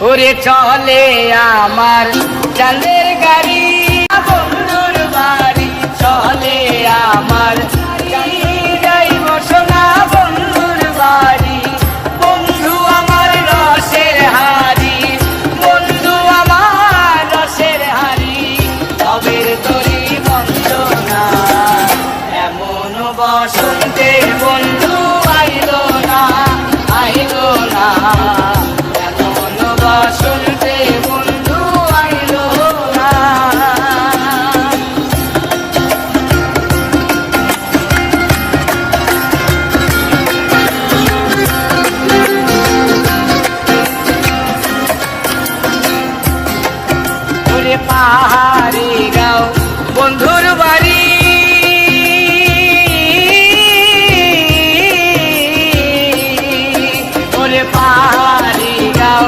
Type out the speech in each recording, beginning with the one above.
ওরে চলে আমার চাঁদের গাড়ি বন্ধুর বাড়ি চলে আমার যাইব সোনা বন্ধুর বাড়ি বন্ধু আমার রসের হাড়ি বন্ধু আমার রসের হাড়ি তবের তরি বন্দনা এমন বসন্তে বন্ধু আইলো না আইলো না শুনতে বন্ধু আইলো না ওরে পাহাড়ি গাঁও বন্ধুর বাড়ি ওরে পাহাড়ি গাঁও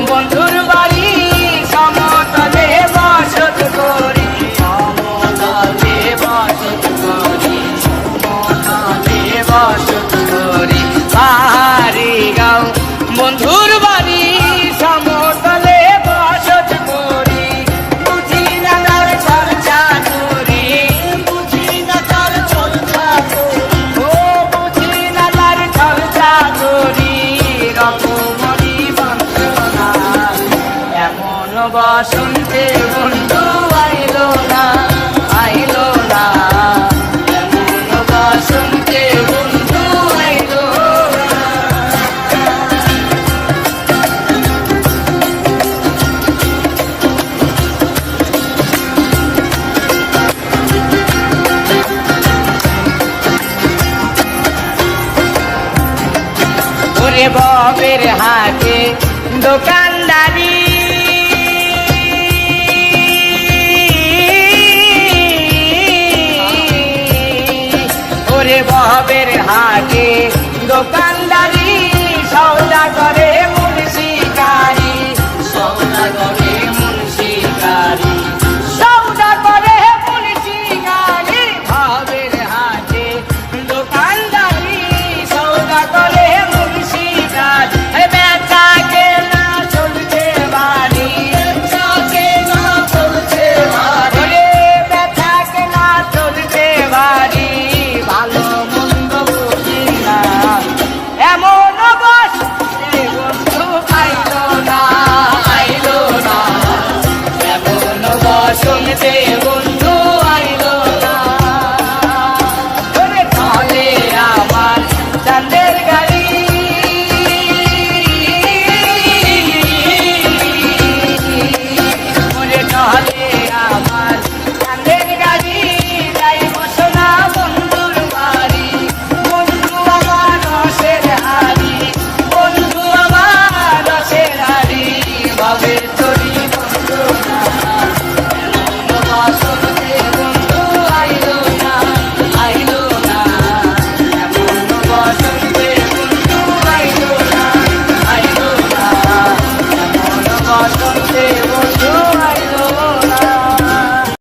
বন্ধুর বাড়ি সমতলে বসত করি সমতলে বসত করি সমতলে বসত করি পাহাড়ি গাঁও বন্ধুর বাড়ি সমতলে বসত করি বুঝি না তার চর্চা করি বুঝি না তার চর্চা করি ও বুঝি না তার চর্চা করি রকমরি বন্দনা এমন বসন্তে বন্ধু আইলো না আইলো না এমন বসন্তে বন্ধু আইলো না ওরে ববের হাতে দোকানদারি ওরে ববের হাতে দোকান